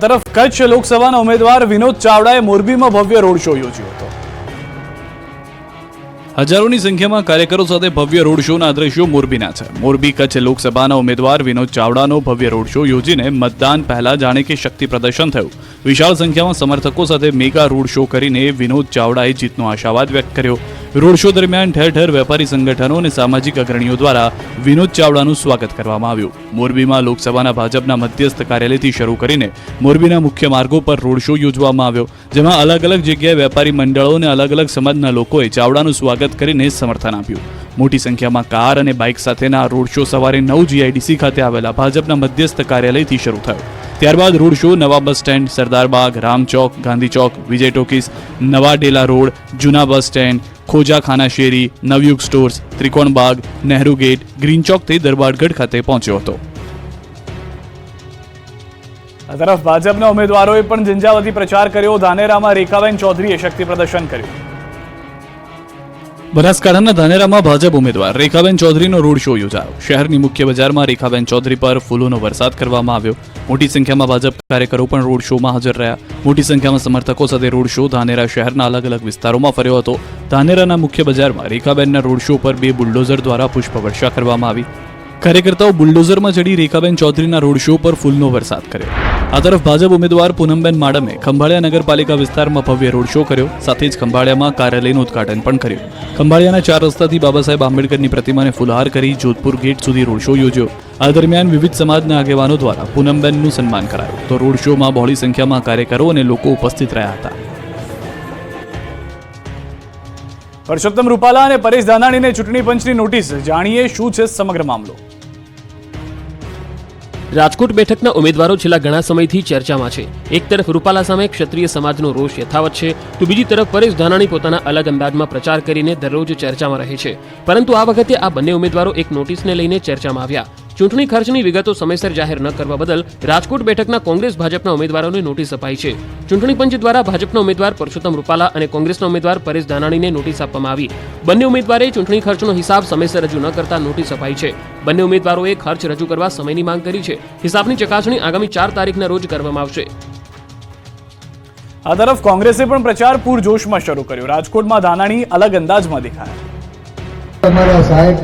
તરફ કચ્છ લોકસભાના ઉમેદવાર વિનોદ ચાવડાએ મોરબીમાં ભવ્ય રોડ શો યોજ્યો હતો। હજારોની સંખ્યામાં કાર્યકરો સાથે ભવ્ય રોડ શોના દ્રશ્યો મોરબીના છે। મોરબી કચ્છ લોકસભાના ઉમેદવાર વિનોદ ચાવડાનો ભવ્ય રોડ શો યોજીને મતદાન પહેલા જાણે કે શક્તિ પ્રદર્શન થયું। વિશાળ સંખ્યામાં સમર્થકો સાથે મેગા રોડ શો કરીને વિનોદ ચાવડાએ જીતનો આશાવાદ વ્યક્ત કર્યો। રોડ શો દરમિયાન ઠેર ઠેર વેપારી સંગઠનો અને સામાજિક અગ્રણીઓ દ્વારા વિનોદ ચાવડાનું સ્વાગત કરવામાં આવ્યું। મોરબીમાં લોકસભાના ભાજપના મધ્યસ્થ કાર્યાલયથી શરૂ કરીને મોરબીના મુખ્ય માર્ગો પર રોડ શો યોજવામાં આવ્યો, જેમાં અલગ અલગ જગ્યાએ વેપારી મંડળો અને અલગ અલગ સમાજના લોકોએ ચાવડાનું સ્વાગત કરીને સમર્થન આપ્યું। મોટી સંખ્યામાં કાર અને બાઇક સાથેના રોડ શો સવારે 9 GIDC ખાતે આવેલા ભાજપના મધ્યસ્થ કાર્યાલયથી શરૂ થયો। ત્યારબાદ રોડ શો નવા બસ સ્ટેન્ડ, સરદારબાગ, રામચોક, ગાંધી ચોક, વિજય ટોકીસ, નવા ડેલા રોડ, જૂના બસ સ્ટેન્ડ, ખોજા ખાના શેરી, નવયુગ stores, Trikonbaug, Nehru gate, green ચોકથી દરબારગઢ ખાતે પહોંચ્યો હતો। આ તરફ ભાજપના ઉમેદવારોએ પણ ઝંઝાવતી પ્રચાર કર્યો। ધાનેરામાં રેખાબેન ચૌધરીએ શક્તિ પ્રદર્શન કર્યું। બનાસકાંઠાના ધાનેરામાં ભાજપ ઉમેદવાર રેખાબેન ચૌધરીનો રોડ શો યોજાયો। શહેરની મુખ્ય બજારમાં રેખાબેન ચૌધરી પર ફૂલોનો વરસાદ કરવામાં આવ્યો। મોટી સંખ્યામાં ભાજપ કાર્યકરો પણ રોડ શોમાં હાજર રહ્યા। મોટી સંખ્યામાં સમર્થકો સાથે રોડ શો ધાનેરા શહેરના અલગ અલગ વિસ્તારોમાં ફર્યો હતો। ધાનેરાના મુખ્ય બજારમાં રેખાબેનના રોડ શો પર 2 બુલડોઝર દ્વારા પુષ્પવર્ષા કરવામાં આવી। કાર્યકર્તાઓ બુલડોઝરમાં ચડી રેખાબેન ચૌધરીના રોડ શો પર ફૂલનો વરસાદ કર્યો। આ તરફ ભાજપ ઉમેદવાર પૂનમબેન માડમે ખંભાળિયા નગરપાલિકા વિસ્તારમાં ભવ્ય રોડ શો કર્યો। સાથે જ ખંભાળિયામાં કાર્યાલયનું ઉદ્ઘાટન પણ કર્યું। ખંભાળિયાના 4 રસ્તાથી બાબા સાહેબ આંબેડકરની પ્રતિમાને ફુલહાર કરી જોધપુર ગેટ સુધી રોડ શો યોજ્યો। આ દરમિયાન વિવિધ સમાજના આગેવાનો દ્વારા પૂનમબેનનું સન્માન કરાયું, તો રોડ શોમાં બહોળી સંખ્યામાં કાર્યકરો અને લોકો ઉપસ્થિત રહ્યા હતા। પરસોત્તમ રૂપાલા અને પરેશ ધાનાણીને ચૂંટણી પંચની નોટિસ, જાણીએ શું છે સમગ્ર મામલો। રાજકોટ બેઠકના ઉમેદવારો છેલ્લા ઘણા સમયથી ચર્ચામાં છે। એક તરફ રૂપાલા સામે ક્ષત્રિય સમાજનો રોષ યથાવત છે, તો બીજી તરફ પરેશ ધાનાણી પોતાના અલગ અંદાજમાં પ્રચાર કરીને દરરોજ ચર્ચામાં રહે છે। પરંતુ આ વખતે આ બંને ઉમેદવારો એક નોટિસને લઈને ચર્ચામાં આવ્યા। ચૂંટણી ખર્ચની વિગતો સમયસર જાહેર ન કરવા બદલ રાજકોટ બેઠકના કોંગ્રેસ ભાજપના ઉમેદવારોને નોટિસ અપાઈ છે। ચૂંટણી પંચ દ્વારા ભાજપના ઉમેદવાર પરસોત્તમ રૂપાલા અને કોંગ્રેસના ઉમેદવાર પરેશ ધાનાણીને નોટિસ આપવામાં આવી। બંને ઉમેદવારે ચૂંટણી ખર્ચનો હિસાબ સમયસર રજૂ ન કરતા નોટિસ અપાઈ છે। બંને ઉમેદવારોએ ખર્ચ રજૂ કરવા સમયની માંગ કરી છે। હિસાબની ચકાસણી આગામી 4 તારીખના રોજ કરવામાં આવશે। આ તરફ કોંગ્રેસે પણ પ્રચાર પૂરજોશમાં શરૂ કર્યો। રાજકોટમાં ધાનાણી અલગ અંદાજમાં દેખાયા। અમારા સાહેબ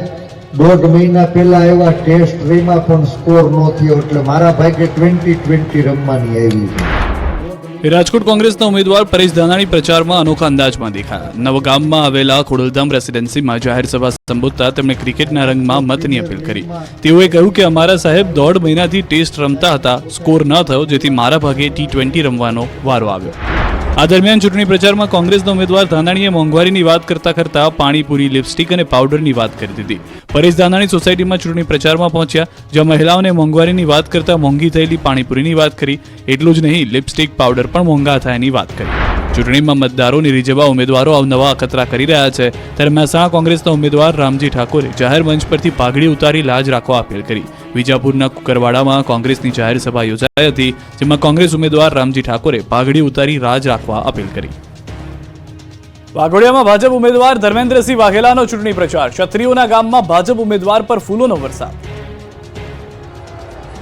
1.5 મહિના પહેલા આવ્યા, ટેસ્ટ રેમાં પણ સ્કોર ન થયો, એટલે મારા ભાગે 20-20 રમવાની આવી છે। રાજકોટ કોંગ્રેસના ઉમેદવાર પરેશ ધાનાણી પ્રચારમાં અનોખા અંદાજમાં દેખાયા। નવગામમાં આવેલા ખોડલધામ રેસિડેન્સીમાં જાહેર સભા સંબોધતા તેમણે ક્રિકેટના રંગમાં મતની અપીલ કરી। તેઓએ કહ્યું કે અમારા સાહેબ 1.5 મહિનાથી ટેસ્ટ રમતા હતા, સ્કોર ન થયો, જેથી મારા ભાગે T20 રમવાનો વારો આવ્યો। આ દરમિયાન ચૂંટણી પ્રચારમાં કોંગ્રેસના ઉમેદવાર ધાનાણીએ મોંઘવારીની વાત કરતા પાણીપુરી, લિપસ્ટિક અને પાવડરની વાત કરી દીધી। પરેશ ધાનાણી સોસાયટીમાં ચૂંટણી પ્રચારમાં પહોંચ્યા, જ્યાં મહિલાઓને મોંઘવારીની વાત કરતા મોંઘી થયેલી પાણીપુરીની વાત કરી। એટલું જ નહીં, લિપસ્ટિક, પાવડર પણ મોંઘા થયાની વાત કરી। ચૂંટણીમાં મતદારોને રીઝવવા ઉમેદવારો અવનવા અખતરા કરી રહ્યા છે, ત્યારે મહેસાણા કોંગ્રેસના ઉમેદવાર રામજી ઠાકોરે જાહેર મંચ પરથી પાઘડી ઉતારી લાજ રાખવા અપીલ કરી। વિજાપુરના કુકરવાડામાં કોંગ્રેસની જાહેર સભા યોજાઈ હતી, જેમાં કોંગ્રેસ ઉમેદવાર રામજી ઠાકોરે પાઘડી ઉતારી રાજ રાખવા અપીલ કરી। વાઘોડિયામાં ભાજપ ઉમેદવાર ધર્મેન્દ્રસિંહ વાઘેલાનો ચૂંટણી પ્રચાર। ક્ષત્રિયોના ગામમાં ભાજપ ઉમેદવાર પર ફૂલોનો વરસાદ।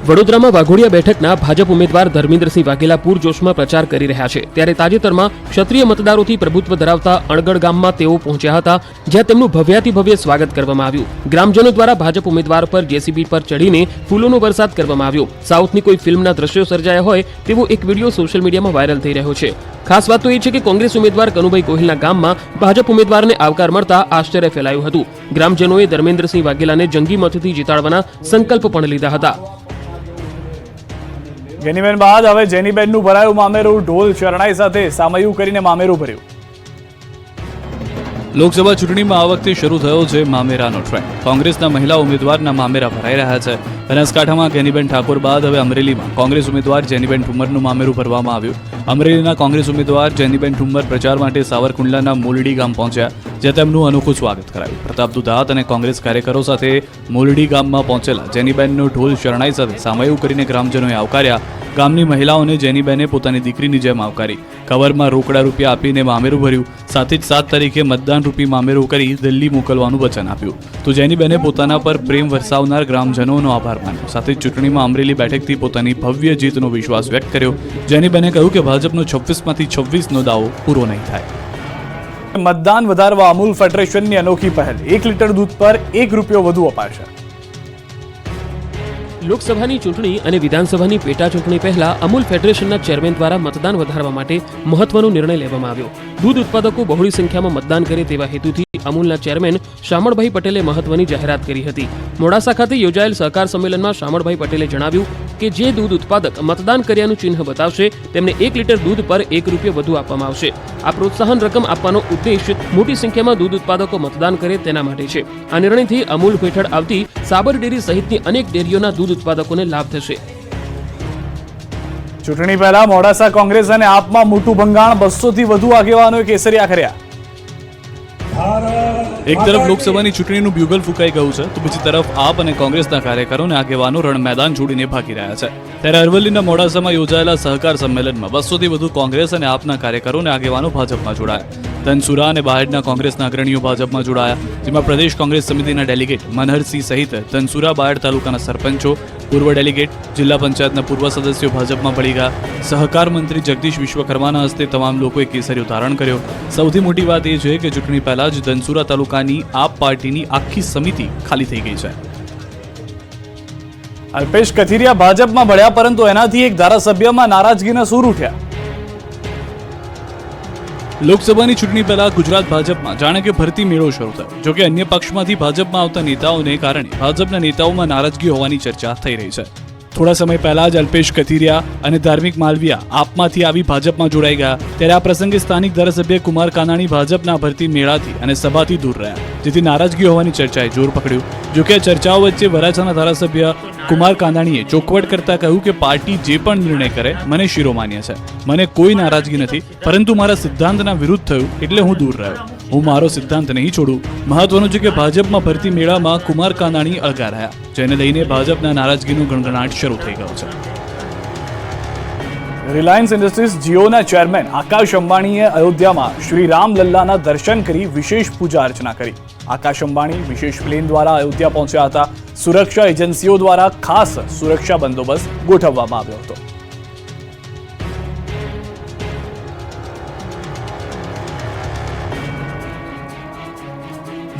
વડોદરામાં વાઘોડિયા બેઠકના ભાજપ ઉમેદવાર ધર્મેન્દ્રસિંહ વાઘેલા પૂરજોશમાં પ્રચાર કરી રહ્યા છે। ત્યારે તાજેતરમાં ક્ષત્રિય મતદારોથી પ્રભુત્વ ધરાવતા અણગઢ ગામમાં તેઓ પહોંચ્યા હતા, જ્યાં તેમનું ભવ્યાતિ ભવ્ય સ્વાગત કરવામાં આવ્યું। ગ્રામજનો દ્વારા ભાજપ ઉમેદવાર પર JCB પર ચડીને ફૂલોનો વરસાદ કરવામાં આવ્યો। સાઉથની કોઈ ફિલ્મના દ્રશ્યો સર્જાયા હોય તેવો એક વિડીયો સોશિયલ મીડિયામાં વાયરલ થઈ રહ્યો છે। ખાસ વાત તો એ છે કે કોંગ્રેસ ઉમેદવાર કનુભાઈ ગોહિલના ગામમાં ભાજપ ઉમેદવારને આવકાર મળતા આશ્ચર્ય ફેલાયું હતું। ગ્રામજનોએ ધર્મેન્દ્રસિંહ વાઘેલાને જંગી મતથી જીતાડવાના સંકલ્પ પણ લીધા હતા। ગેનીબેન બાદ હવે જેનીબેનનું ભરાયું મામેરું। ઢોલ શરણાઈ સાથે સામયું કરીને મામેરું ભર્યું। લોકસભા ચૂંટણીમાં આ વખતે શરૂ થયો છે મામેરાનો ટ્રેન્ડ। કોંગ્રેસના મહિલા ઉમેદવારના મામેરા ભરાઈ રહ્યા છે। બનાસકાંઠામાં ગેનીબેન ઠાકોર બાદ હવે અમરેલીમાં કોંગ્રેસ ઉમેદવાર જેનીબેન ઠુમ્મરનું મામેરું ભરવામાં આવ્યું। અમરેલીના કોંગ્રેસ ઉમેદવાર જેનીબેન ઠુમ્મર પ્રચાર માટે સાવરકુંડલાના મોલડી ગામ પહોંચ્યા, જ્યાં તેમનું અનોખું સ્વાગત કરાયું। પ્રતાપ દુધાત અને કોંગ્રેસ કાર્યકરો સાથે મોલડી ગામમાં પહોંચેલા જેનીબેનનો ઢોલ શરણાઈ સાથે સામયું કરીને ગ્રામજનોએ આવકાર્યા। ગામની મહિલાઓને જેનીબેને પોતાની દીકરીની જેમ આવકારી। કવરમાં રોકડા રૂપિયા આપીને મામેરું ભર્યું। સાથે જ 7 તારીખે મતદાન રૂપી મામેરું કરી દિલ્હી મોકલવાનું વચન આપ્યું। તો જેનીબેને પોતાના પર પ્રેમ વરસાવનાર ગ્રામજનોનો આભાર માન્યો. સાથે જ ચૂંટણીમાં અમરેલી બેઠકથી પોતાની ભવ્ય જીતનો વિશ્વાસ વ્યક્ત કર્યો. જેનીબેને કહ્યું કે ભાજપનો 26માંથી 26નો દાવો પૂરો નહીં થાય. મતદાન વધારવા અમૂલ ફેડરેશનની અનોખી પહેલ. 1 લીટર દૂધ પર ₹1 વધુ અપાશે. લોકસભાની ચૂંટણી અને વિધાનસભાની પેટા ચૂંટણી પહેલા અમૂલ ફેડરેશનના ચેરમેન દ્વારા મતદાન વધારવા માટે મહત્વનો નિર્ણય લેવામાં આવ્યો. દૂધ ઉત્પાદકો બહોળી સંખ્યામાં મતદાન કરે તેવા હેતુથી અમૂલના ચેરમેન શામળભાઈ પટેલે મહત્વની જાહેરાત કરી હતી. મોડાસા ખાતે યોજાયેલ સહકાર સંમેલનમાં શામળભાઈ પટેલે જણાવ્યું કે જે દૂધ ઉત્પાદક મતદાન કર્યાનું ચિહ્ન બતાવશે તેમને 1 લીટર દૂધ પર ₹1 વધુ આપવામાં આવશે. આ પ્રોત્સાહન રકમ આપવાનો ઉદ્દેશ મોટી સંખ્યામાં દૂધ ઉત્પાદકો મતદાન કરે તેના માટે છે. આ નિર્ણયથી અમૂલ હેઠળ આવતી સાબર ડેરી સહિતની અનેક ડેરીઓના દૂધ ઉત્પાદકોને લાભ થશે. ચૂંટણી પહેલા મોડાસા કોંગ્રેસ અને આપમાં મોટું ભંગાણ. 200 થી વધુ આગેવાનોએ કેસરિયા કર્યા. એક તરફ લોકસભાની ચૂંટણીનું બ્યુગલ ફૂંકાઈ ગયું છે, તો બીજી તરફ આપ અને કોંગ્રેસના કાર્યકરો અને આગેવાનો રણ મેદાન છોડીને ભાગી રહ્યા છે. ત્યારે અરવલ્લીના મોડાસામાં યોજાયેલા સહકાર સંમેલનમાં 200 થી વધુ કોંગ્રેસ અને આપના કાર્યકરો અને આગેવાનો ભાજપમાં જોડાયા. ધનસુરા અને બહારના કોંગ્રેસના અગ્રણીઓ ભાજપમાં જોડાયા, જેમાં પ્રદેશ કોંગ્રેસ સમિતિના ડેલિગેટ મનહરસિંહ સહિત ધનસુરા બાયડ તાલુકાના સરપંચો, પૂર્વ ડેલિગેટ, જિલ્લા પંચાયતના પૂર્વ સદસ્યો ભાજપમાં ભળી ગયા. સહકાર મંત્રી જગદીશ વિશ્વકર્માના હસ્તે તમામ લોકોએ કેસરીઓ ધારણ કર્યો. સૌથી મોટી વાત એ છે કે ચૂંટણી પહેલા જ ધનસુરા તાલુકાની આપ પાર્ટીની આખી સમિતિ ખાલી થઈ ગઈ છે. અલ્પેશ કથિરિયા ભાજપમાં ભળ્યા, પરંતુ એનાથી એક ધારાસભ્યમાં નારાજગીના સૂર ઉઠ્યા. લોકસભાની ચૂંટણી પહેલા ગુજરાત ભાજપમાં જાણે કે ભરતી મેળો શરૂ થયો. જોકે અન્ય પક્ષમાંથી ભાજપમાં આવતા નેતાઓને કારણે ભાજપના નેતાઓમાં નારાજગી હોવાની ચર્ચા થઈ રહી છે. થોડા સમય પહેલા જ અલ્પેશ કથિરિયા અને ધાર્મિક માલવિયા આપમાંથી આવી ભાજપમાં જોડાઈ ગયા. ત્યારે આ પ્રસંગે સ્થાનિક ધારાસભ્ય કુમાર કાનાણી ભાજપના ભરતી મેળાથી અને સભાથી દૂર રહ્યા, જેથી નારાજગી હોવાની ચર્ચાએ જોર પકડ્યું. જોકે આ ચર્ચાઓ વચ્ચે વરાછાના ધારાસભ્ય કુમાર કાનાણીએ ચોખવટ કરતા કહ્યું કે પાર્ટી જે પણ નિર્ણય કરે મને શિરોમાન્ય છે. મને કોઈ નારાજગી નથી, પરંતુ મારા સિદ્ધાંતના વિરુદ્ધ થયું એટલે હું દૂર રહ્યો. હું મારો સિદ્ધાંત નહીં છોડું. મહત્વનું છે કે ભાજપમાં ભરતી મેળામાં કુમાર કાનાણી અળગા રહ્યા, જેને લઈને ભાજપના નારાજગીનો ગણગણાટ શરૂ થઈ ગયો છે. રિલાયન્સ ઇન્ડસ્ટ્રીઝ જીઓના ચેરમેન આકાશ અંબાણીએ અયોધ્યામાં શ્રી રામ લલ્લાના દર્શન કરી વિશેષ પૂજા અર્ચના કરી. આકાશ અંબાણી વિશેષ પ્લેન દ્વારા અયોધ્યા પહોંચ્યા હતા. સુરક્ષા એજન્સીઓ દ્વારા ખાસ સુરક્ષા બંદોબસ્ત ગોઠવવામાં આવ્યો હતો.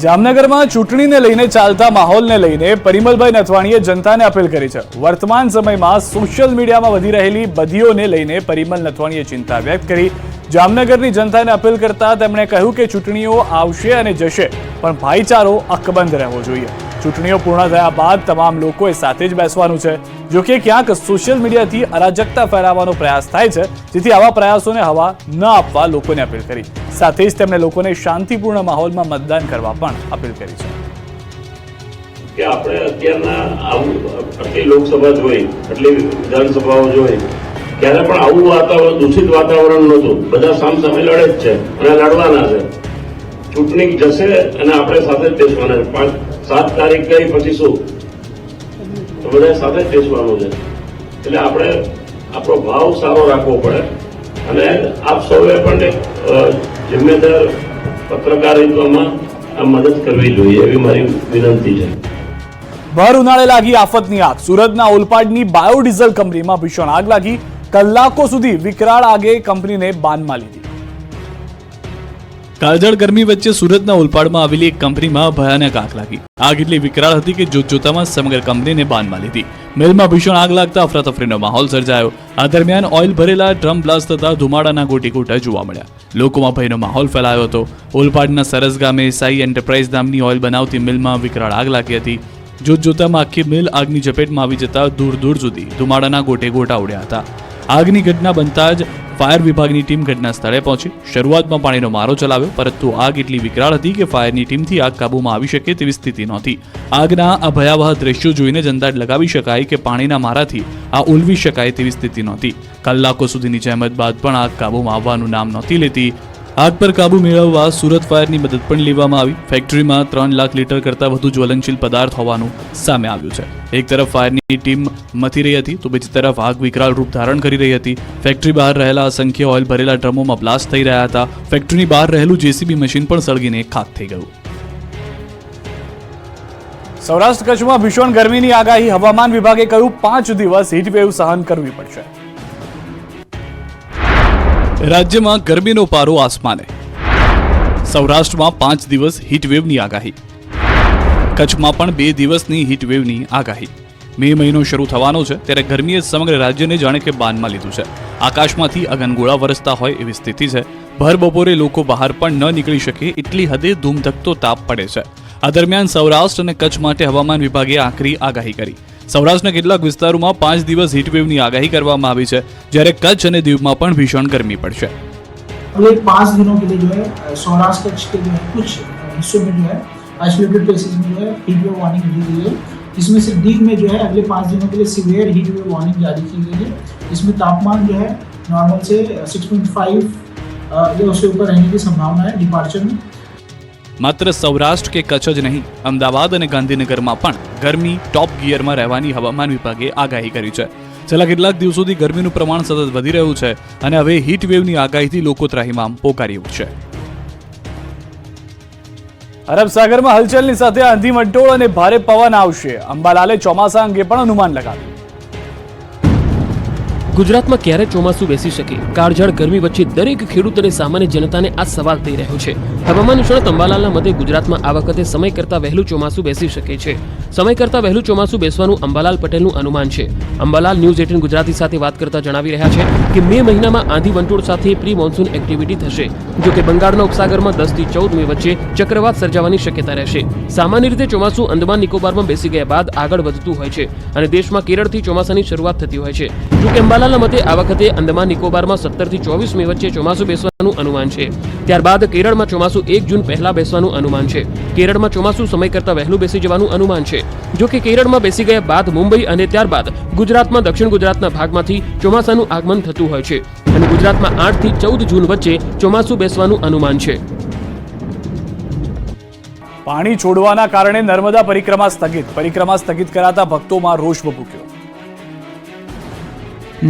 જામનગરમાં ચૂંટણીને લઈને ચાલતા માહોલને લઈને પરિમલભાઈ નથવાણીએ જનતાને અપીલ કરી છે. વર્તમાન સમયમાં સોશિયલ મીડિયામાં વધી રહેલી બદીઓને લઈને પરિમલ નથવાણીએ ચિંતા વ્યક્ત કરી. જામનગરની જનતાને અપીલ કરતા તેમણે કહ્યું કે ચૂંટણીઓ આવશે અને જશે, પણ ભાઈચારો અકબંધ રહેવો જોઈએ. ચૂંટણીઓ પૂર્ણ થયા બાદ તમામ લોકોએ સાથે જ બેસવાનું છે. જોકે ક્યાંક સોશિયલ મીડિયાથી અરાજકતા ફેલાવવાનો પ્રયાસ થાય છે, જેથી આવા પ્રયાસોને હવા ન આપવા લોકોને અપીલ કરી. સાથે જ તેમણે લોકોને શાંતિપૂર્ણ માહોલમાં મતદાન કરવા પણ અપીલ કરી છે. કે આપણે અત્યારના આટલી લોકસભા જોઈ, આટલી વિધાનસભાઓ જોઈ, ત્યારે પણ આવું વાતાવરણ, દૂષિત વાતાવરણ નહોતું. બધા સામસામે લડે જ છે અને લડવાના છે. ચૂંટણી જશે અને આપણે સાથે જ બેસવાના. 7 તારીખ ગઈ પછી શું, તો બધા સાથે જ બેસવાનું છે. એટલે આપણે આપણો ભાવ સારો રાખવો પડે અને આપ સૌએ પણ એક જિમ્મેદાર પત્રકારિત્વમાં આ મદદ કરવી જોઈએ, એવી મારી વિનંતી છે. ભર ઉનાળે લાગી આફતની આગ. સુરતના ઓલપાડની બાયોડીઝલ કંપનીમાં ભીષણ આગ લાગી. કલાકો સુધી વિકરાળ આગે કંપનીને બાનમાં લીધી. કાળઝાળ ગરમી વચ્ચે સુરતના ઓલપાડમાં આવેલી એક કંપનીમાં ભયાનક આગ લાગી. આગ એટલી વિકરાળ હતી કે જોતજોતામાં સમગ્ર કંપનીને બાનમાં લીધી. મિલમાં ભીષણ આગ લાગતા અફરાતફરીનો માહોલ સર્જાયો. આ દરમિયાન ઓઇલ ભરેલા ડ્રમ બ્લાસ્ટ થતા ધુમાડાના ગોટીગોટા જોવા મળ્યા. લોકોમાં ભયનો માહોલ ફેલાયો હતો. ઓલપાડના સરસ ગામે સાઈ એન્ટરપ્રાઇઝ નામની ઓઇલ બનાવતી મિલમાં વિકરાળ આગ લાગી હતી. જોતજોતામાં આખી મિલ આગની ઝપેટમાં આવી જતા દૂર દૂર સુધી ધુમાડાના ગોટેગોટા ઉડ્યા હતા. આગની ઘટના બનતા જ ફાયર વિભાગની ટીમ ઘટના સ્થળે પહોંચી. શરૂઆતમાં પાણીનો મારો ચલાવ્યો, પરંતુ આગ એટલી વિકરાળ હતી કે ફાયરની ટીમથી આગ કાબૂમાં આવી શકે તેવી સ્થિતિ નહોતી. આગના આ ભયાવહ દ્રશ્યો જોઈને જ અંદાજ લગાવી શકાય કે પાણીના મારાથી આ ઉલવી શકાય તેવી સ્થિતિ નહોતી. કલાકો સુધીની જહેમત બાદ પણ આગ કાબૂમાં આવવાનું નામ નહોતી લેતી. આગ પર કાબુ મેળવવા સુરત ફાયરની મદદ પણ લેવામાં આવી. ફેક્ટરીમાં 3 લાખ લીટર કરતાં વધુ જ્વલનશીલ પદાર્થ હોવાનું સામે આવ્યું છે. એક તરફ ફાયરની ટીમ મથી રહી હતી, તો બીજી તરફ આગ વિકરાળ રૂપ ધારણ કરી રહી હતી. ફેક્ટરી બહાર રહેલા અસંખ્ય ઓઇલ ભરેલા ડ્રમોમાં બ્લાસ્ટ થઈ રહ્યા હતા. ફેક્ટરીની બહાર રહેલું જેસીબી મશીન પણ સળગીને ખાક થઈ ગયું. સૌરાષ્ટ્ર કચ્છમાં ભીષણ ગરમીની આગાહી, હવામાન વિભાગે કહ્યું 5 દિવસ હીટવેવ સહન કરવી પડશે. રાજ્યમાં ગરમીનો પારો આસમાને, સૌરાષ્ટ્રમાં 5 દિવસ હીટવેવની આગાહી, કચ્છમાં પણ 2 દિવસની હીટવેવની આગાહી. મે મહિનો શરૂ થવાનો છે ત્યારે ગરમીએ સમગ્ર રાજ્યને જાણે કે બાનમાં લીધું છે. આકાશમાંથી અગનગોળા વરસતા હોય એવી સ્થિતિ છે. ભર બપોરે લોકો બહાર પણ ન નીકળી શકે એટલી હદે ધૂમધકતો તાપ પડે છે. આ દરમિયાન સૌરાષ્ટ્ર અને કચ્છ માટે હવામાન વિભાગે આકરી આગાહી કરી. સૌરાષ્ટ્રના કેટલાક વિસ્તારોમાં 5 દિવસ હીટવેવની આગાહી કરવામાં આવી છે, જ્યારે કચ્છ અને દીવમાં પણ ભીષણ ગરમી પડશે. अगले 5 दिनों के लिए जो है सौराष्ट्र कच्छ के जो है कुछ हिस्सों में जो है आइसोलेटेड प्लेसेस में जो है हीट वेव वार्निंग दी गई है. इसमें से दीव में जो है अगले 5 दिनों के लिए सीवियर हीट वेव वार्निंग जारी की गई है. इसमें तापमान जो है नॉर्मल से 6.5 या उससे ऊपर रहने की संभावना है डिपार्चर में. માત્ર સૌરાષ્ટ્ર કે કચ્છ જ નહીં, અમદાવાદ અને ગાંધીનગરમાં પણ ગરમી ટોપ ગિયરમાં રહેવાની હવામાન વિભાગે આગાહી કરી છે. છેલ્લા કેટલાક દિવસોથી ગરમીનું પ્રમાણ સતત વધી રહ્યું છે અને હવે હીટ વેવની આગાહીથી લોકો ત્રાહિમામ પોકારી ઉઠશે. અરબ સાગરમાં હલચલની સાથે આંધી વંટોળ અને ભારે પવન આવશે. અંબાલાલે ચોમાસા અંગે પણ અનુમાન લગાવ્યું. ગુજરાતમાં ક્યારે ચોમાસું બેસી શકે? કાળઝાળ ગરમી વચ્ચે દરેક ખેડૂત અને સામાન્ય જનતાને આ સવાલ થઈ રહ્યો છે. હવામાન નિષ્ણાત અંબાલાલના મતે ગુજરાતમાં આ વખતે સમય કરતાં વહેલું ચોમાસું બેસી શકે છે. સમય કરતાં વહેલું ચોમાસું બેસવાનું અંબાલાલ પટેલનું અનુમાન છે. અંબાલાલ ન્યૂઝ 18 ગુજરાતી સાથે વાત કરતા જણાવી રહ્યા છે કે મે મહિનામાં આંધી વંટોળ સાથે પ્રી મોન્સૂન એક્ટિવિટી થશે. જો કે બંગાળના ઉપસાગરમાં 10 થી 14 મે વચ્ચે ચક્રવાત સર્જાવાની શક્યતા રહેશે. સામાન્ય રીતે ચોમાસું અંદમાન નિકોબારમાં બેસી ગયા બાદ આગળ વધતું હોય છે અને દેશમાં કેરળથી ચોમાસાની શરૂઆત થતી હોય છે. જો કે અંબાલાલના મતે આ વખતે અંદમાન નિકોબારમાં 17 થી 24 મે વચ્ચે ચોમાસું બેસવાનું અનુમાન છે. ત્યારબાદ કેરળમાં ચોમાસું 1 જૂન પહેલા બેસવાનું અનુમાન છે. કેરળમાં ચોમાસું સમય કરતાં વહેલું બેસી જવાનું અનુમાન છે. જો કે કેરળમાં બેસી ગયા બાદ મુંબઈ અને ત્યારબાદ ગુજરાતમાં દક્ષિણ ગુજરાતના ભાગમાંથી ચોમાસાનું આગમન થતું હોય છે અને ગુજરાતમાં 8 થી 14 જૂન વચ્ચે ચોમાસું બેસવાનું અનુમાન છે. પાણી છોડવાના કારણે નર્મદા પરિક્રમા સ્થગિત કરાતા ભક્તોમાં રોષ ભભૂક્યો.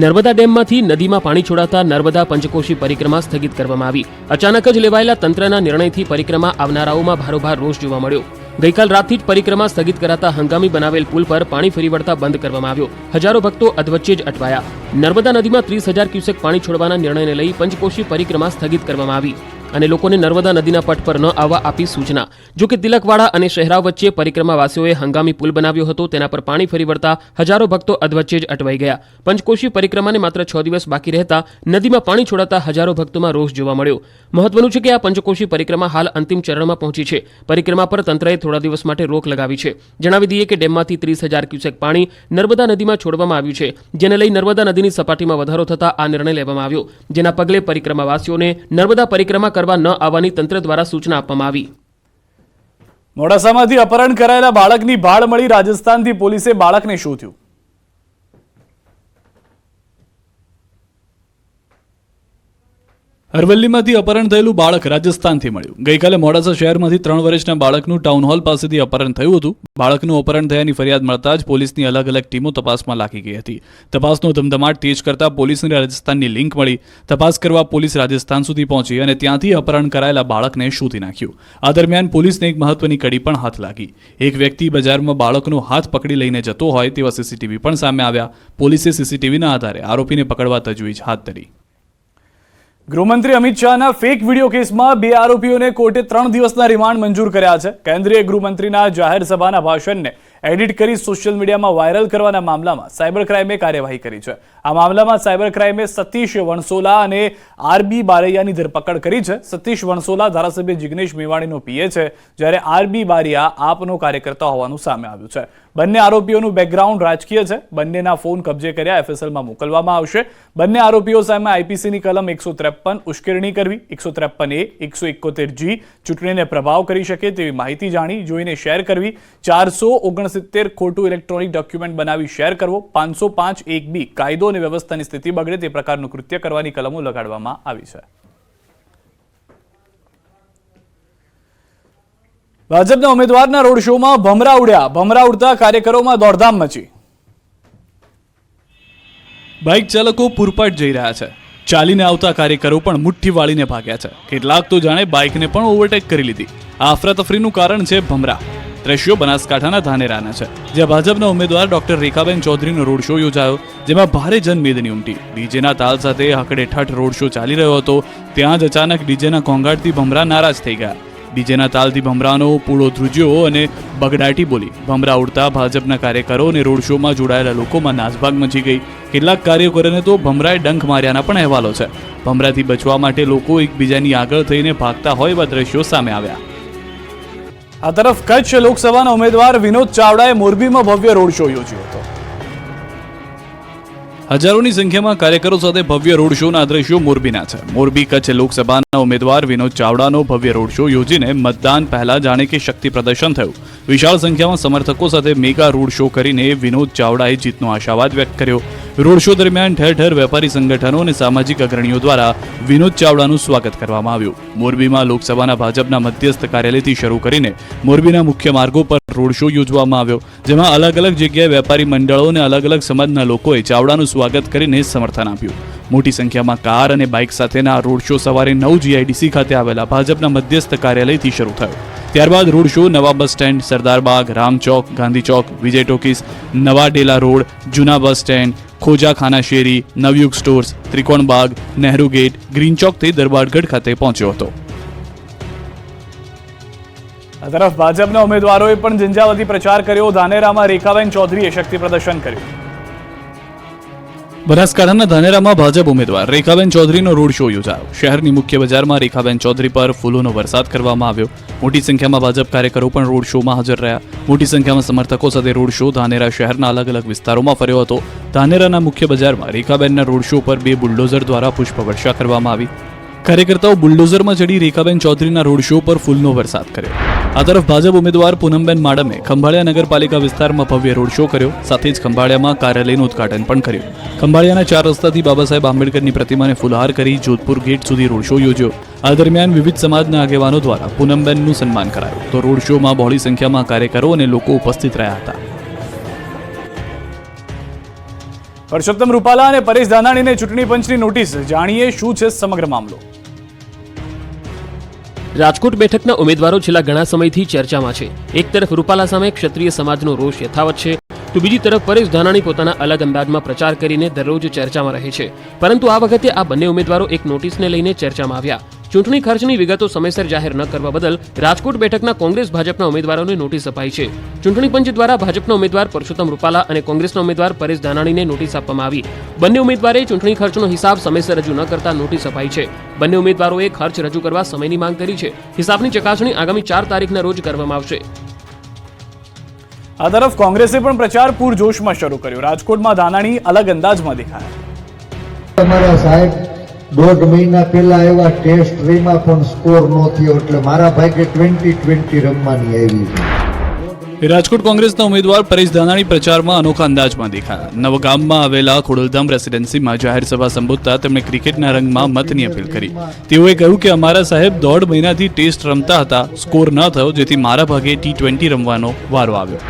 નર્મદા ડેમમાંથી નદીમાં પાણી છોડાતા નર્મદા પંચકોશી પરિક્રમા સ્થગિત કરવામાં આવી. અચાનક જ લેવાયેલા તંત્રના નિર્ણયથી પરિક્રમા આવનારાઓમાં ભારોભાર રોષ જોવા મળ્યો. ગઈકાલ રાતથી જ પરિક્રમા સ્થગિત કરાતા હંગામી બનાવેલ પુલ પર પાણી ફરી વળતા બંધ કરવામાં આવ્યો. હજારો ભક્તો અધવચ્ચે જ અટવાયા. નર્મદા નદીમાં 30,000 ક્યુસેક પાણી છોડવાના નિર્ણયને લઈ પંચકોશી પરિક્રમા સ્થગિત કરવામાં આવી અને લોકોને નર્મદા નદીના પટ પર ન આવવા આપી સૂચના. જો કે તિલકવાડા અને શહેરાવ વચ્ચે પરિક્રમાવાસીઓએ હંગામી પુલ બનાવ્યો હતો, તેના પર પાણી ફરી વળતા હજારો ભક્તો અધવચ્ચે જ અટવાઈ ગયા. પંચકોશી પરિક્રમાને માત્ર 6 દિવસ બાકી રહેતા નદીમાં પાણી છોડાતા હજારો ભક્તોમાં રોષ જોવા મળ્યો. મહત્વનું છે કે આ પંચકોશી પરિક્રમા હાલ અંતિમ ચરણમાં પહોંચી છે. પરિક્રમા પર તંત્રએ થોડા દિવસ માટે રોક લગાવી છે. જણાવી દઈએ કે ડેમમાંથી 30,000 ક્યુસેક પાણી નર્મદા નદીમાં છોડવામાં આવ્યું છે, જેને લઈ નર્મદા નદીની સપાટીમાં વધારો થતા આ નિર્ણય લેવામાં આવ્યો. જેના પગલે પરિક્રમાવાસીઓને નર્મદા પરિક્રમા કરવા ન આવવાની તંત્ર દ્વારા સૂચના આપવામાં આવી. મોડાસામાંથી અપહરણ કરાયેલા બાળકની ભાળ મળી. રાજસ્થાનથી પોલીસે બાળકને શોધ્યું. અરવલ્લીમાંથી અપહરણ થયેલું બાળક રાજસ્થાનથી મળ્યું. ગઈકાલે મોડાસા શહેરમાંથી 3 વર્ષના બાળકનું ટાઉન હોલ પાસેથી અપહરણ થયું હતું. બાળકનું અપહરણ થયાની ફરિયાદ મળતા જ પોલીસની અલગ અલગ ટીમો તપાસમાં લાગી ગઈ હતી. તપાસનો ધમધમાટ તેજ કરતા પોલીસને રાજસ્થાનની લિંક મળી. તપાસ કરવા પોલીસ રાજસ્થાન સુધી પહોંચી અને ત્યાંથી અપહરણ કરાયેલા બાળકને શોધી નાખ્યું. આ દરમિયાન પોલીસને એક મહત્વની કડી પણ હાથ લાગી. એક વ્યક્તિ બજારમાં બાળકનો હાથ પકડી લઈને જતો હોય તેવા સીસીટીવી પણ સામે આવ્યા. પોલીસે સીસીટીવીના આધારે આરોપીને પકડવા તજવીજ હાથ ધરી. ગૃહમંત્રી અમિત શાહના ફેક વિડીયો કેસમાં 2 આરોપીઓને કોર્ટે 3 દિવસના રિમાન્ડ મંજૂર કર્યા છે. કેન્દ્રીય ગૃહમંત્રીના જાહેર સભાના ભાષણને એડિટ કરી સોશિયલ મીડિયામાં વાયરલ કરવાના મામલામાં સાયબર ક્રાઇમે કાર્યવાહી કરી છે. આ મામલામાં સાયબર ક્રાઇમે સતીશ વણસોલા અને આરબી બારૈયાની ધરપકડ કરી છે. સતીશ વણસોલા ધારાસભ્ય જિગ્નેશ મેવાણીનો પીએ છે, જ્યારે આરબી બારિયા આપનો કાર્યકર્તા હોવાનું સામે આવ્યું છે. બંને આરોપીઓનું બેકગ્રાઉન્ડ રાજકીય છે. બંનેના ફોન કબજે કર્યા એફએસએલમાં મોકલવામાં આવશે. બંને આરોપીઓ સામે આઈપીસીની કલમ 153 ઉશ્કેરણી કરવી, 153A, 171G ચૂંટણીને પ્રભાવ કરી શકે તેવી માહિતી જાણી જોઈને શેર કરવી, 469 ખોટું ઇલેક્ટ્રોનિક ડોક્યુમેન્ટ બનાવી શેર કરવો, 505(1)B કાયદો અને વ્યવસ્થાની સ્થિતિ બગડે તે પ્રકારનું કૃત્ય કરવાની કલમો લગાડવામાં આવી છે. ભાજપના ઉમેદવારના રોડ શોમાં ભમરા ઉડતા કાર્યકરોમાં દોડધામ મચી. બાઇક ચાલકો પૂરપાટ જઈ રહ્યા છે. ચાલીને આવતા કાર્યકરો પણ મુઠ્ઠી વાળીને ભાગ્યા છે. કેટલાક તો જાણે બાઇકને પણ ઓવરટેક કરી લીધી. આ અફરાતફરીનું કારણ છે ભમરા. દ્રશ્યો બનાસકાંઠાના ધાનેરાના છે, જ્યાં ભાજપના ઉમેદવાર ડોક્ટર રેખાબેન ચૌધરીનો રોડ શો યોજાયો, જેમાં ભારે જનમેદની ઉમટી. ડીજેના તાલ સાથે હકડેઠઠ રોડ શો ચાલી રહ્યો હતો. ત્યાં જ અચાનક ડીજેના ઘોંઘાટથી ભમરા નારાજ થઈ ગયા. ડીજેના તાલથી ભમરાનો પૂળો ધ્રુજ્યો અને બગડાટી બોલી. ભમરા ઉડતા ભાજપના કાર્યકરો અને રોડ શોમાં જોડાયેલા લોકોમાં નાસભાગ મચી ગઈ. કેટલાક કાર્યકરોને તો ભમરાએ ડંખ માર્યાના પણ અહેવાલો છે. ભમરાથી બચવા માટે લોકો એકબીજાની આગળ થઈને ભાગતા હોય એવા દ્રશ્યો સામે આવ્યા. આ તરફ કચ્છ લોકસભાના ઉમેદવાર વિનોદ ચાવડાએ મોરબીમાં ભવ્ય રોડ શો યોજ્યો હતો. હજારોની સંખ્યામાં કાર્યકરો સાથે ભવ્ય રોડ શોના દ્રશ્યો મોરબીના છે. મોરબી કચ્છ લોકસભાના ઉમેદવાર વિનોદ ચાવડાનો ભવ્ય રોડ શો યોજીને મતદાન પહેલા જાણે કે શક્તિ પ્રદર્શન થયું. વિશાળ સંખ્યામાં સમર્થકો સાથે મેગા રોડ શો કરીને વિનોદ ચાવડાએ જીતનો આશાવાદ વ્યક્ત કર્યો. રોડ શો દરમિયાન ઠેર ઠેર વેપારી સંગઠનો અને સામાજિક અગ્રણીઓ દ્વારા વિનોદ ચાવડાનું સ્વાગત કરવામાં આવ્યું. મોરબીમાં લોકસભાના ભાજપના મધ્યસ્થ કાર્યાલયથી શરૂ કરીને મોરબીના મુખ્ય માર્ગો પર રોડ શો યોજવામાં આવ્યો, જેમાં અલગ અલગ જગ્યાએ વેપારી મંડળો અને અલગ અલગ સમાજના લોકોએ ચાવડાનું સ્વાગત કરીને સમર્થન આપ્યું. મોટી સંખ્યામાં કાર અને બાઇક સાથેના આ રોડ શો સવારે 9 GIDC ખાતે આવેલા ભાજપના મધ્યસ્થ કાર્યાલયથી શરૂ થયો. ત્યારબાદ રોડ શો નવા બસ સ્ટેન્ડ, સરદારબાગ, રામચોક, ગાંધી ચોક, વિજય ટોકીસ, નવા ડેલા રોડ, જૂના બસ સ્ટેન્ડ, ખોજા ખાના શેરી, નવયુગ stores, Trikonbaug, Nehru gate, green ચોકથી દરબારગઢ ખાતે પહોંચ્યો હતો. આ તરફ ભાજપના ઉમેદવારોએ પણ ઝંઝાવતી પ્રચાર કર્યો. ધાનેરામાં રેખાબેન ચૌધરીએ શક્તિ પ્રદર્શન કર્યું. બનાસકાંઠાના ધાનેરામાં ભાજપ ઉમેદવાર રેખાબેન ચૌધરીનો રોડ શો યોજાયો. શહેરની મુખ્ય બજારમાં રેખાબેન ચૌધરી પર ફૂલોનો વરસાદ કરવામાં આવ્યો. મોટી સંખ્યામાં ભાજપ કાર્યકરો પણ રોડ શોમાં હાજર રહ્યા. મોટી સંખ્યામાં સમર્થકો સાથે રોડ શો ધાનેરા શહેરના અલગ અલગ વિસ્તારોમાં ફર્યો હતો. ધાનેરાના મુખ્ય બજારમાં રેખાબેનના રોડ શો પર 2 બુલડોઝર દ્વારા પુષ્પવર્ષા કરવામાં આવી. કાર્યકર્તાઓ બુલડોઝરમાં ચડી રેખાબેન ચૌધરીના રોડ શો પર ફૂલનો વરસાદ કર્યો. આ તરફ ભાજપ ઉમેદવાર પૂનમબેન માડમે ખંભાળિયા નગરપાલિકા વિસ્તારમાં ભવ્ય રોડ શો કર્યો. સાથે જ ખંભાળિયામાં કાર્યાલયનું ઉદ્ઘાટન પણ કર્યું. ખંભાળિયાના 4 રસ્તાથી બાબા સાહેબ આંબેડકરની પ્રતિમાને ફૂલહાર કરી જોધપુર ગેટ સુધી રોડ શો યોજ્યો. આ દરમિયાન વિવિધ સમાજના આગેવાનો દ્વારા પૂનમબેનનું સન્માન કરાયું. તો રોડ શોમાં બહોળી સંખ્યામાં કાર્યકરો અને લોકો ઉપસ્થિત રહ્યા હતા. પરસોત્તમ રૂપાલા અને પરેશ ધાનાણીને ચૂંટણી પંચની નોટિસ. જાણીએ શું છે સમગ્ર મામલો. રાજકોટ બેઠકના ઉમેદવારો છેલ્લા ઘણા સમયથી ચર્ચામાં છે. એક તરફ રૂપાલા સામે ક્ષત્રિય સમાજનો રોષ યથાવત છે, તો બીજી તરફ પરેશ ધાનાણી પોતાના અલગ અંદાજમાં પ્રચાર કરીને દરરોજ ચર્ચામાં રહે છે. પરંતુ આ વખતે આ બંને ઉમેદવારો એક નોટિસને લઈને ચર્ચામાં આવ્યા. ચૂંટણી ખર્ચની વિગતો સમયસર જાહેર ન કરવા બદલ રાજકોટ બેઠકના કોંગ્રેસ ભાજપના ઉમેદવારોને નોટિસ અપાઈ છે. ચૂંટણી પંચ દ્વારા ભાજપના ઉમેદવાર પરસોત્તમ રૂપાલા અને કોંગ્રેસના ઉમેદવાર પરેશ ધાનાણીને નોટિસ આપવામાં આવી. બંને ઉમેદવારે ચૂંટણી ખર્ચનો હિસાબ સમયસર રજૂ ન કરતા નોટિસ અપાઈ છે. બંને ઉમેદવારોએ ખર્ચ રજૂ કરવા સમયની માંગ કરી છે. હિસાબની ચકાસણી આગામી 4 તારીખના રોજ કરવામાં આવશે. આ તરફ કોંગ્રેસે પણ પ્રચાર પૂરજોશમાં શરૂ કર્યો. રાજકોટમાં ધાનાણી અલગ અંદાજમાં દેખાયા. તમારા સાહેબ 1.5 મહિના પહેલા આવ્યા, ટેસ્ટ રેમાં પણ સ્કોર ન થયો, એટલે મારા ભાગે 20-20 રમવાની આવી. રાજકોટ કોંગ્રેસના ઉમેદવાર પરેશ ધાનાણી પ્રચારમાં અનોખા અંદાજમાં દેખાયા. નવગામમાં આવેલા ખોડલધામ રેસિડેન્સીમાં જાહેર સભા સંબોધતા તેમણે ક્રિકેટના રંગમાં મતની અપીલ કરી. તેઓએ કહ્યું કે અમારા સાહેબ 1.5 મહિનાથી ટેસ્ટ રમતા હતા, સ્કોર ન થયો, જેથી મારા ભાગે T20 રમવાનો વારો આવ્યો.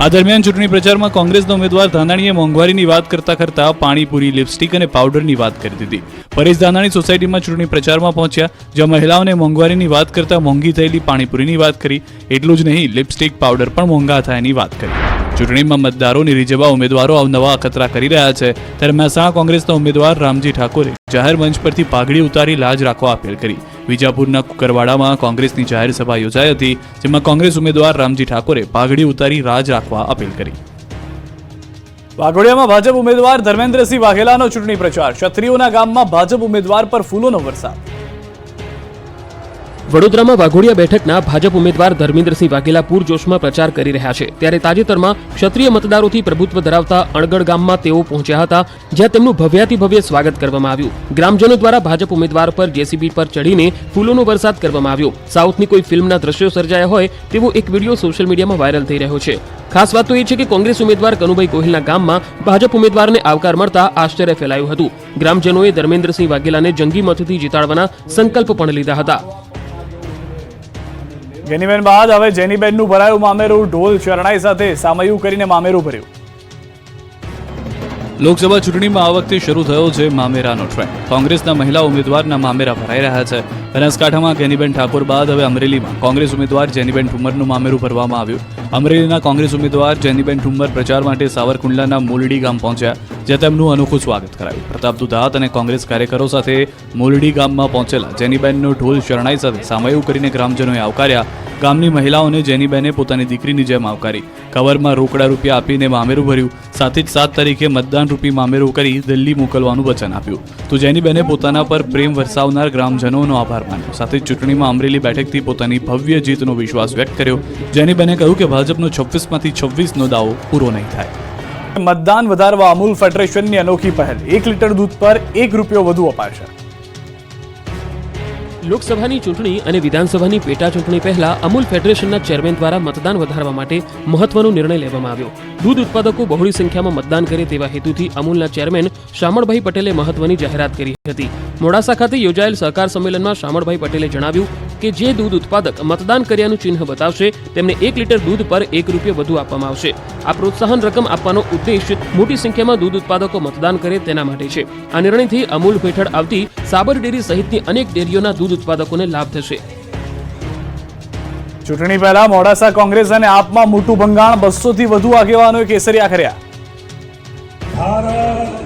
આ દરમિયાન ચૂંટણી પ્રચારમાં કોંગ્રેસના ઉમેદવાર ધાનાણીએ મોંઘવારીની વાત કરતા પાણીપુરી, લિપસ્ટિક અને પાવડરની વાત કરી દીધી. પરેશ ધાનાણી સોસાયટીમાં ચૂંટણી પ્રચારમાં પહોંચ્યા, જ્યાં મહિલાઓને મોંઘવારીની વાત કરતા મોંઘી થયેલી પાણીપુરીની વાત કરી. એટલું જ નહીં, લિપસ્ટિક, પાવડર પણ મોંઘા થયાની વાત કરી. ચૂંટણીમાં મતદારોને રીઝવવા ઉમેદવારો અવનવા અખતરા કરી રહ્યા છે. ત્યારે મહેસાણા કોંગ્રેસના ઉમેદવાર રામજી ઠાકોરે જાહેર મંચ પરથી પાઘડી ઉતારી લાજ રાખવા અપીલ કરી. વિજાપુરના કુકરવાડામાં કોંગ્રેસની જાહેર સભા યોજાઈ હતી, જેમાં કોંગ્રેસ ઉમેદવાર રામજી ઠાકોરે પાઘડી ઉતારી રાજ રાખવા અપીલ કરી. વાઘોડિયામાં ભાજપ ઉમેદવાર ધર્મેન્દ્રસિંહ વાઘેલાનો ચૂંટણી પ્રચાર. ક્ષત્રિયોના ગામમાં ભાજપ ઉમેદવાર પર ફૂલોનો વરસાદ. વડોદરામાં વાઘોડિયા બેઠકના ભાજપ ઉમેદવાર ધર્મેન્દ્રસિંહ વાઘેલા પૂરજોશમાં પ્રચાર કરી રહ્યા છે. ત્યારે તાજેતરમાં ક્ષત્રિય મતદારોથી પ્રભુત્વ ધરાવતા અણગઢ ગામમાં તેઓ પહોંચ્યા હતા, જ્યાં તેમનું ભવ્યાતિભવ્ય સ્વાગત કરવામાં આવ્યું. ગ્રામજનો દ્વારા ભાજપ ઉમેદવાર પર જેસીબી પર ચડીને ફૂલોનો વરસાદ કરવામાં આવ્યો. સાઉથની કોઈ ફિલ્મના દ્રશ્યો સર્જાયા હોય તેવો એક વિડીયો સોશિયલ મીડિયામાં વાયરલ થઈ રહ્યો છે. ખાસ વાત તો એ છે કે કોંગ્રેસ ઉમેદવાર કનુભાઈ ગોહિલના ગામમાં ભાજપ ઉમેદવારને આવકાર મળતા આશ્ચર્ય ફેલાયું હતું. ગ્રામજનોએ ધર્મેન્દ્રસિંહ વાઘેલાને જંગી મતથી જીતાડવાના સંકલ્પ પણ લીધા હતા. જેનીબેન બાદ હવે જેનીબેનનું ભરાયું મામેરું. ઢોલ શરણાઈ સાથે સામયું કરીને મામેરું ભર્યું. લોકસભા ચૂંટણીમાં આ વખતે શરૂ થયો છે મામેરાનો ટ્રેન્ડ. કોંગ્રેસના મહિલા ઉમેદવારના મામેરા ભરાઈ રહ્યા છે. બનાસકાંઠામાં ગેનીબેન ઠાકોર બાદ હવે અમરેલીમાં કોંગ્રેસ ઉમેદવાર જેનીબેન ઠુમ્મરનું મામેરું ભરવામાં આવ્યું. અમરેલીના કોંગ્રેસ ઉમેદવાર જેનીબેન ઠુમ્મર પ્રચાર માટે સાવરકુંડલાના મોલડી ગામ પહોંચ્યા, જ્યાં તેમનું અનોખું સ્વાગત કરાયું. પ્રતાપ દુધાત અને કોંગ્રેસ કાર્યકરો સાથે મોલડી ગામમાં પહોંચેલા જેનીબેનનો ઢોલ શરણાઈ સાથે સામૈયું કરીને ગ્રામજનોએ આવકાર્યા. ગામની મહિલાઓને જેનીબેને પોતાની દીકરીની જેમ આવકારી. કવરમાં રોકડા રૂપિયા આપીને મામેરું ભર્યું. સાથે જ 7 તારીખે મતદાન રૂપી મામેરું કરી દિલ્હી મોકલવાનું વચન આપ્યું. તો જેનીબેને પોતાના પર પ્રેમ વરસાવનાર ગ્રામજનોનો આભાર માન્યો. સાથે જ ચૂંટણીમાં અમરેલી બેઠકથી પોતાની ભવ્ય જીતનો વિશ્વાસ વ્યક્ત કર્યો. જેનીબેને કહ્યું કે ભાજપનો 26માંથી 26નો દાવો પૂરો નહીં થાય. મતદાન વધારવા અમૂલ ફેડરેશનની અનોખી પહેલ. 1 લીટર દૂધ પર ₹1 વધુ અપાશે. લોકસભાની ચૂંટણી અને વિધાનસભાની પેટા ચૂંટણી પહેલા અમૂલ ફેડરેશનના ચેરમેન દ્વારા મતદાન વધારવા માટે મહત્વનો નિર્ણય લેવામાં આવ્યો. દૂધ ઉત્પાદકો બહોળી સંખ્યામાં મતદાન કરે તેવા હેતુથી અમૂલના ચેરમેન શામળભાઈ પટેલે મહત્વની જાહેરાત કરી હતી. મોડાસા ખાતે યોજાયેલ સહકાર સંમેલનમાં શામળભાઈ પટેલે જણાવ્યું કે જે દૂધ ઉત્પાદક મતદાન કર્યાનું ચિહ્ન બતાવશે તેમને 1 લીટર દૂધ પર ₹1 વધુ આપવામાં આવશે. આ પ્રોત્સાહન રકમ આપવાનો ઉદ્દેશ મોટી સંખ્યામાં દૂધ ઉત્પાદકો મતદાન કરે તેના માટે છે. આ નિર્ણયથી અમૂલ હેઠળ આવતી સાબર ડેરી સહિતની અનેક ડેરીઓના દૂધ ઉત્પાદકોને લાભ થશે. ચૂંટણી પહેલા મોડાસા કોંગ્રેસ અને આપમાં મોટું ભંગાણ. 200 થી વધુ આગેવાનોએ કેસરિયા કર્યા.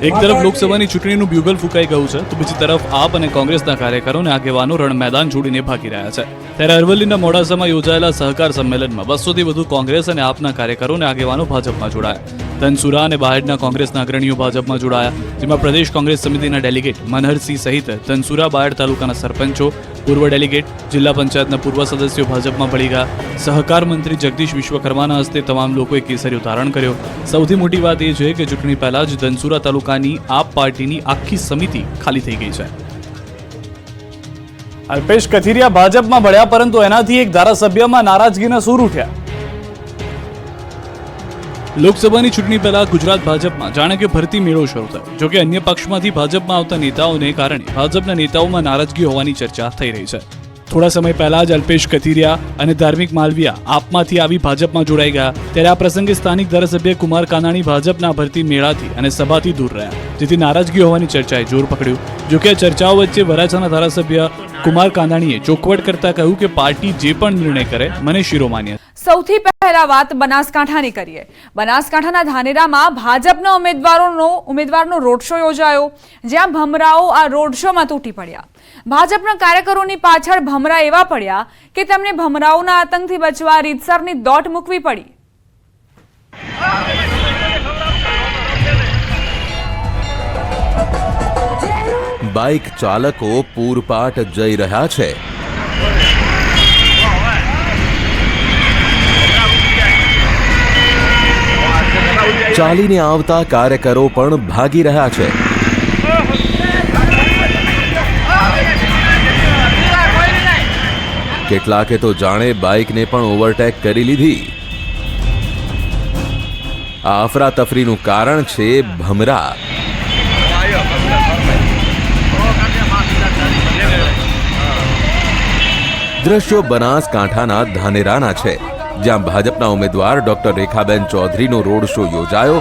એક તરફ લોકસભાની ચૂંટણીનું બ્યુગલ ફૂંકાઈ ગયું છે, તો બીજી તરફ આપ અને કોંગ્રેસના કાર્યકરો અને આગેવાનો રણ મેદાન છોડીને ભાગી રહ્યા છે. ત્યારે અરવલ્લીના મોડાસામાં યોજાયેલા સહકાર સંમેલનમાં 200 થી વધુ કોંગ્રેસ અને આપના કાર્યકરો અને આગેવાનો ભાજપમાં જોડાયા. ધનસુરા અને બહારના કોંગ્રેસના અગ્રણીઓ ભાજપમાં જોડાયા, જેમાં પ્રદેશ કોંગ્રેસ સમિતિના ડેલિગેટ મનહરસિંહ સહિત ધનસુરા બાયડ તાલુકાના સરપંચો, પૂર્વ ડેલિગેટ, જિલ્લા પંચાયતના પૂર્વ સદસ્યો ભાજપમાં ભળી ગયા. સહકાર મંત્રી જગદીશ વિશ્વકર્માના હસ્તે તમામ લોકોએ કેસરીઓ ધારણ કર્યો. સૌથી મોટી વાત એ છે કે ચૂંટણી પહેલા જ ધનસુરા તાલુકાની આપ પાર્ટીની આખી સમિતિ ખાલી થઈ ગઈ છે. અલ્પેશ કથિરિયા ભાજપમાં ભળ્યા, પરંતુ એનાથી એક ધારાસભ્યમાં નારાજગીના સૂર ઉઠ્યા. લોકસભાની ચૂંટણી પહેલા ગુજરાત ભાજપમાં જાણે કે ભરતી મેળો શરૂ થયો. જોકે અન્ય પક્ષમાંથી ભાજપમાં આવતા નેતાઓને કારણે ભાજપના નેતાઓમાં નારાજગી હોવાની ચર્ચા થઈ રહી છે. થોડા સમય પહેલા જ અલ્પેશ કથિરિયા અને ધાર્મિક માલવિયા આપમાંથી આવી ભાજપમાં જોડાઈ ગયા. ત્યારે આ પ્રસંગે સ્થાનિક ધારાસભ્ય કુમાર કાનાણી ભાજપના ભરતી મેળાથી અને સભાથી દૂર રહ્યા, જેથી નારાજગી હોવાની ચર્ચાએ જોર પકડ્યું. જોકે આ ચર્ચાઓ વચ્ચે વરાછાના ધારાસભ્ય કુમાર કાનાણીએ ચોખવટ કરતા કહ્યું કે પાર્ટી જે પણ નિર્ણય કરે મને શિરોમાન્ય. સૌથી પહેલા વાત બનાસકાંઠાની કરીએ. બનાસકાંઠાના ધાનેરામાં ભાજપના ઉમેદવારનો રોડ શો યોજાયો, જ્યાં ભમરાઓ આ રોડ શોમાં તૂટી પડ્યા. ભાજપના કાર્યકરોની પાછળ ભમરા એવા પડ્યા કે તેમને ભમરાઓના આતંકથી બચવા રીતસરની દોટ મૂકવી પડી. બાઇક ચાલકો પૂરપાટ જઈ રહ્યા છે. ચાલીને આવતા કાર્યકરો પણ ભાગી રહ્યા છે. કેટલાકે તો જાણે બાઇકને પણ ઓવરટેક કરી લીધી. આ અફરાતફરીનું કારણ છે ભમરા. દ્રશ્યો બનાસકાંઠાના ધાનેરાના છે, જ્યાં ભાજપના ઉમેદવાર ડોક્ટર રેખાબેન ચૌધરીનો રોડ શો યોજાયો,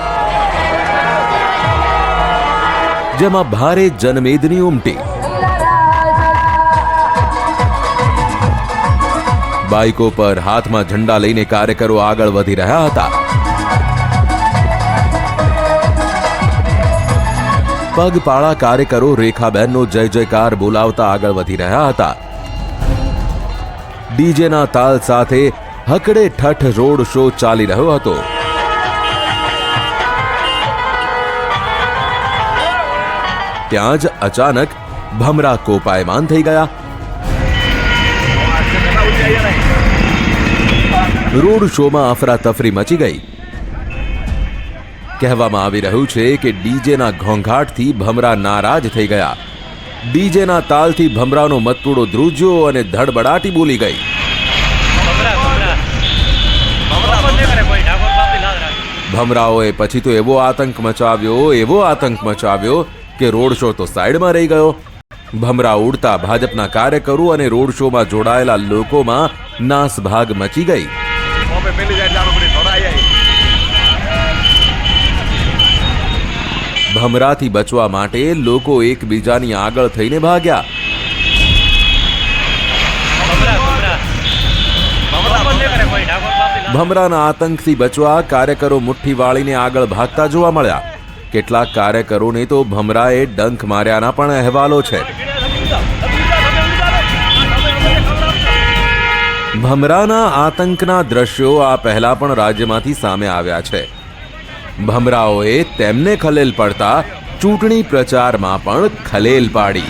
જેમાં ભારે જનમેદની ઉમટી. બાઇકો પર હાથમાં ઝંડા લઈને કાર્યકરો આગળ વધી રહ્યા હતા. પગપાળા કાર્યકરો રેખાબેનનો જય જયકાર બોલાવતા આગળ વધી રહ્યા હતા. ડીજેના તાલ સાથે હકડે ઠઠ રોડ શો ચાલી રહ્યો હતો. ત્યાં જ અચાનક ભમરા કોપાયમાન થઈ ગયા. રોડ શોમાં અફરાતફરી મચી ગઈ. કહેવામાં આવી રહ્યું છે કે ડીજેના ઘોંઘાટથી ભમરા નારાજ થઈ ગયા. ડીજેના તાલથી ભમરાનો મતપૂડો ધ્રુજ્યો અને ધડબડાટી બોલી ગઈ. ભમરાઓએ પછી તો એવો આતંક મચાવ્યો કે રોડ શો તો સાઈડમાં રહી ગયો. ભમરા ઉડતા ભાજપના કાર્યકરો અને રોડ શોમાં જોડાયેલા લોકોમાં નાસભાગ મચી ગઈ. ભમરાથી બચવા માટે લોકો એકબીજાની આગળ થઈને ભાગ્યા. ભમરાના આતંકથી બચવા કાર્યકરો મુઠ્ઠી વાળીને આગળ ભાગતા જોવા મળ્યા. કેટલાક કાર્યકરોને તો ભમરાએ ડંખ માર્યાના પણ અહેવાલો છે. ભમરાના આતંકના દ્રશ્યો આ પહેલા પણ રાજ્યમાંથી સામે આવ્યા છે. ભમરાઓએ તેમને ખલેલ પડતા ચૂંટણી પ્રચારમાં પણ ખલેલ પાડી.